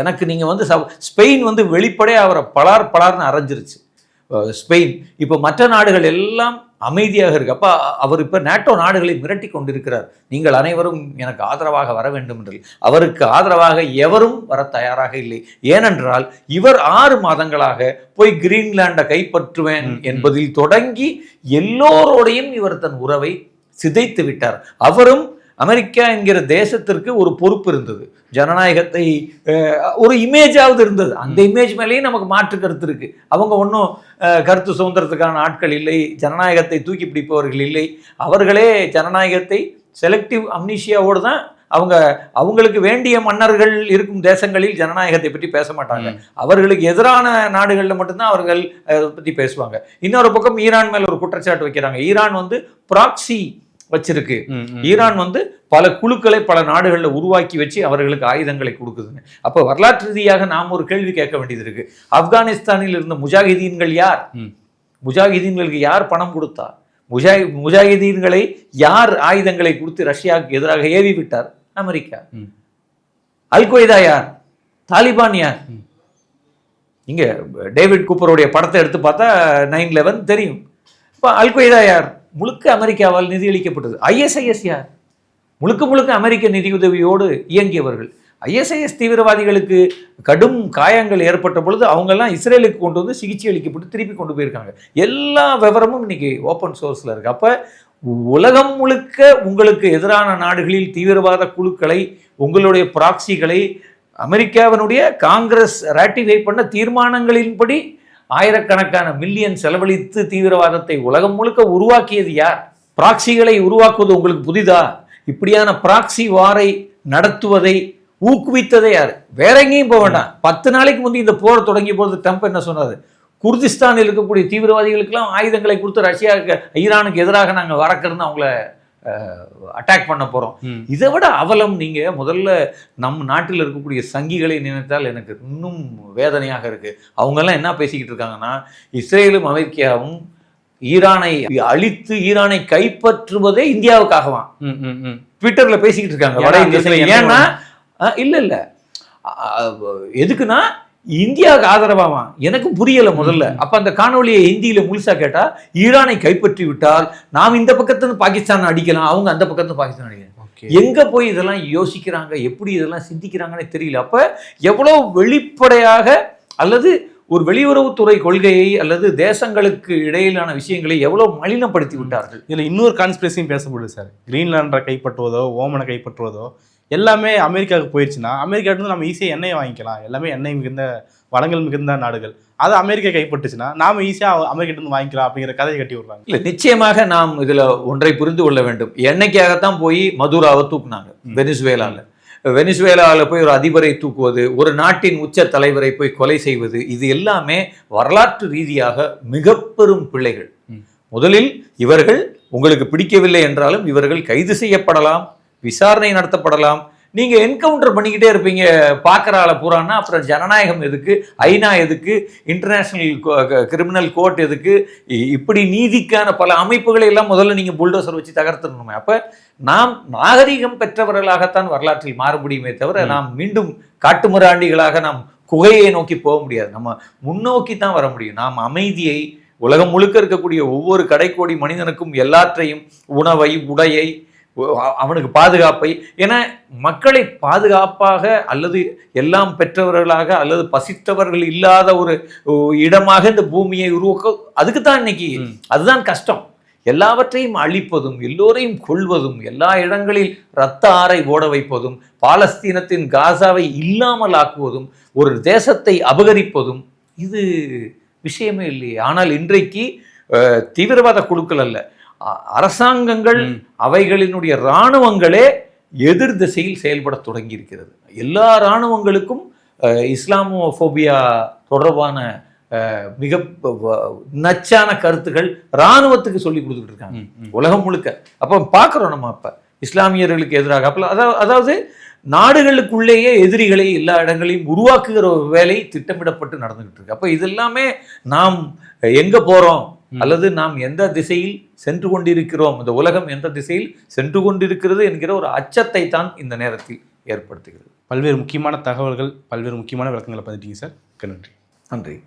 எனக்கு நீங்க வந்து ஸ்பெயின் வந்து வெளிப்படையாக அவரை பலார்னு அரைஞ்சிருச்சு. ஸ்பெயின் இப்ப மற்ற நாடுகள் எல்லாம் அமைதியாக இருக்கு. அப்ப அவர் இப்ப நாட்டோ நாடுகளை மிரட்டி கொண்டிருக்கிறார். நீங்கள் அனைவரும் எனக்கு ஆதரவாக வர வேண்டும் என்று. அவருக்கு ஆதரவாக எவரும் வர தயாராக இல்லை. ஏனென்றால் இவர் 6 மாதங்களாக போய் கிரீன்லாண்டை கைப்பற்றுவேன் என்பதில் தொடங்கி எல்லோரோடையும் இவர் தன் உறவை சிதைத்து விட்டார். அவரும் அமெரிக்கா என்கிற தேசத்திற்கு ஒரு பொறுப்பு இருந்தது. ஜனநாயகத்தை ஒரு இமேஜாவது இருந்தது. அந்த இமேஜ் மேலேயும் நமக்கு மாற்று கருத்து இருக்கு. அவங்க ஒன்றும் கருத்து சுதந்திரத்துக்கான ஆட்கள் இல்லை, ஜனநாயகத்தை தூக்கி பிடிப்பவர்கள் இல்லை. அவர்களே ஜனநாயகத்தை செலக்டிவ் அம்னீஷியாவோடு தான் அவங்களுக்கு வேண்டிய மன்னர்கள் இருக்கும் தேசங்களில் ஜனநாயகத்தை பற்றி பேச மாட்டாங்க. அவர்களுக்கு எதிரான நாடுகளில் மட்டும்தான் அவர்கள் பற்றி பேசுவாங்க. இன்னொரு பக்கம் ஈரான் மேல ஒரு குற்றச்சாட்டு வைக்கிறாங்க. ஈரான் வந்து ப்ராக்சி வச்சிருக்கு. ஈரான் வந்து பல குழுக்களை பல நாடுகளில் உருவாக்கி வச்சு அவர்களுக்கு ஆயுதங்களை கொடுக்குதுன்னு. அப்போ வரலாற்று ரீதியாக நாம் ஒரு கேள்வி கேட்க வேண்டியது இருக்கு. ஆப்கானிஸ்தானில் இருந்த முஜாஹிதீன்கள் யார்? முஜாஹிதீன்களுக்கு யார் பணம் கொடுத்தா? முஜாஹிதீன்களை யார் ஆயுதங்களை கொடுத்து ரஷ்யாவுக்கு எதிராக ஏவி விட்டார்? அமெரிக்கா. அல் கொய்தா யார்? தாலிபான் யார்? இங்க டேவிட் கூப்பருடைய படத்தை எடுத்து பார்த்தா 9/11 தெரியும். இப்போ அல் கொய்தா யார்? முழுக்க அமெரிக்காவால் நிதியளிக்கப்பட்டது. ஐஎஸ்ஐஎஸ் யார்? முழுக்க அமெரிக்க நிதியுதவியோடு இயங்கியவர்கள். ஐஎஸ்ஐஎஸ் தீவிரவாதிகளுக்கு கடும் காயங்கள் ஏற்பட்ட பொழுது அவங்கெல்லாம் இஸ்ரேலுக்கு கொண்டு வந்து சிகிச்சை அளிக்கப்பட்டு திருப்பி கொண்டு போயிருக்காங்க. எல்லா விவரமும் இன்னைக்கு ஓப்பன் சோர்ஸில் இருக்கு. அப்போ உலகம் முழுக்க உங்களுக்கு எதிரான நாடுகளில் தீவிரவாத குழுக்களை, உங்களுடைய ப்ராக்சிகளை அமெரிக்காவினுடைய காங்கிரஸ் ராட்டிஃபை பண்ண தீர்மானங்களின்படி ஆயிரக்கணக்கான மில்லியன் செலவழித்து தீவிரவாதத்தை உலகம் முழுக்க உருவாக்கியது யார்? ப்ராக்சிகளை உருவாக்குவது உங்களுக்கு புதிதா? இப்படியான ப்ராக்சி வாரை நடத்துவதை ஊக்குவித்ததே யார்? வேற எங்கேயும் போக வேண்டாம். 10 நாளைக்கு முந்தைய இந்த போர் தொடங்கிய போது ட்ரம்ப் என்ன சொன்னார்? குர்திஸ்தானில் இருக்கக்கூடிய தீவிரவாதிகளுக்கெல்லாம் ஆயுதங்களை கொடுத்து ரஷ்யாவுக்கு, ஈரானுக்கு எதிராக நாங்கள் வரக்கிறதுன்னு அவங்கள அட்டாக் பண்ண போறோம். இதை விட அவலம் நீங்க முதல்ல நம் நாட்டில் இருக்கக்கூடிய சங்கிகளை நினைத்தால் எனக்கு இன்னும் வேதனையாக இருக்கு. அவங்க எல்லாம் என்ன பேசிக்கிட்டு இருக்காங்கன்னா, இஸ்ரேலும் அமெரிக்காவும் ஈரானை அழித்து ஈரானை கைப்பற்றுவதே இந்தியாவுக்காகவான் ட்விட்டர்ல பேசிக்கிட்டு இருக்காங்க வட இந்திய. ஏன்னா இல்ல எதுக்குன்னா இந்தியாவுக்கு ஆதரவாவான். எனக்கு புரியல முதல்ல. அப்ப அந்த காணொலியை ஹிந்தியில முழுசா கேட்டா, ஈரானை கைப்பற்றி விட்டால் நாம் இந்த பக்கத்துலேருந்து பாகிஸ்தான் அடிக்கலாம், அவங்க அந்த பக்கத்துலேருந்து பாகிஸ்தான் அடிக்கலாம். எங்க போய் இதெல்லாம் யோசிக்கிறாங்க, எப்படி இதெல்லாம் சிந்திக்கிறாங்கன்னு தெரியல. அப்ப எவ்வளவு வெளிப்படையாக அல்லது ஒரு வெளியுறவுத்துறை கொள்கையை அல்லது தேசங்களுக்கு இடையிலான விஷயங்களை எவ்வளவு மலினப்படுத்தி விட்டார்கள். இதுல இன்னொரு கான்ஸ்பிரசியும் பேசப்படுது சார். கிரீன்லாண்டை கைப்பற்றுவதோ, ஓமனை கைப்பற்றுவதோ எல்லாமே அமெரிக்காவுக்கு போயிடுச்சுன்னா அமெரிக்காட்டு நம்ம ஈஸியாக எண்ணெயை வாங்கிக்கலாம். எல்லாமே எண்ணெய் மிகுந்த வளங்கள் மிகுந்த நாடுகள். அது அமெரிக்கா கைப்பற்றுச்சுன்னா நாம ஈஸியாக அமெரிக்கிட்ட வாங்கிக்கலாம் அப்படிங்கிற கதையை கட்டி விடுறாங்க. இல்லை, நிச்சயமாக நாம் இதில் ஒன்றை புரிந்து கொள்ள வேண்டும். எண்ணெய்க்காகத்தான் போய் மதுராவை தூக்குனாங்க வெனிசுவேலாவில் போய் ஒரு அதிபரை தூக்குவது, ஒரு நாட்டின் உச்ச தலைவரை போய் கொலை செய்வது, இது எல்லாமே வரலாற்று ரீதியாக மிக பெரும் பிழைகள். முதலில் இவர்கள் உங்களுக்கு பிடிக்கவில்லை என்றாலும் இவர்கள் கைது செய்யப்படலாம், விசாரணை நடத்தப்படலாம். நீங்க என்கவுண்டர் பண்ணிக்கிட்டே இருப்பீங்க பார்க்குற ஆளை பூரான்னா, அப்புறம் ஜனநாயகம் எதுக்கு? ஐநா எதுக்கு? இன்டர்நேஷனல் கிரிமினல் கோர்ட் எதுக்கு? இப்படி நீதிக்கான பல அமைப்புகளை எல்லாம் முதல்ல நீங்க புல்டோசர் வச்சு தகர்த்துடணுமே. அப்ப நாம் நாகரிகம் பெற்றவர்களாகத்தான் வரலாற்றில் மாற முடியுமே தவிர நாம் மீண்டும் காட்டுமிராண்டிகளாக நாம் குகையை நோக்கி போக முடியாது. நம்ம முன்னோக்கி தான் வர முடியும். நாம் அமைதியை, உலகம் முழுக்க இருக்கக்கூடிய ஒவ்வொரு கடைக்கோடி மனிதனுக்கும் எல்லாற்றையும், உணவை, உடையை, அவனுக்கு பாதுகாப்பை, என மக்களை பாதுகாப்பாக அல்லது எல்லாம் பெற்றவர்களாக அல்லது பசித்தவர்கள் இல்லாத ஒரு இடமாக இந்த பூமியை உருவாக்க, அதுக்கு தான் இன்னைக்கு அதுதான் கஷ்டம். எல்லாவற்றையும் அழிப்பதும், எல்லோரையும் கொல்வதும், எல்லா இடங்களில் இரத்த ஆறை ஓட வைப்பதும், பாலஸ்தீனத்தின் காசாவை இல்லாமல் ஆக்குவதும், ஒரு தேசத்தை அபகரிப்பதும் இது விஷயமே இல்லையே. ஆனால் இன்றைக்கு தீவிரவாத குழுக்கள் அல்ல, அரசாங்கங்கள், அவைகளினுடைய இராணுவங்களே எதிர் திசையில் செயல்பட தொடங்கி இருக்கிறது. எல்லா இராணுவங்களுக்கும் இஸ்லாமோபோபியா தொடர்பான மிக நச்சான கருத்துக்கள் இராணுவத்துக்கு சொல்லி கொடுத்துட்டு இருக்காங்க உலகம் முழுக்க. அப்போ பார்க்குறோம் நம்ம அப்போ இஸ்லாமியர்களுக்கு எதிராக அப்போ அதாவது நாடுகளுக்குள்ளேயே எதிரிகளை எல்லா இடங்களையும் உருவாக்குகிற ஒரு வேலை திட்டமிடப்பட்டு நடந்துகிட்டு இருக்கு. அப்போ இது எல்லாமே நாம் எங்கே போகிறோம் அல்லது நாம் எந்த திசையில் சென்று கொண்டிருக்கிறோம், இந்த உலகம் எந்த திசையில் சென்று கொண்டிருக்கிறது என்கிற ஒரு அச்சத்தை தான் இந்த நேரத்தில் ஏற்படுத்துகிறது. பல்வேறு முக்கியமான தகவல்கள், பல்வேறு முக்கியமான விளக்கங்களை பதிட்டீங்க சார். நன்றி. நன்றி.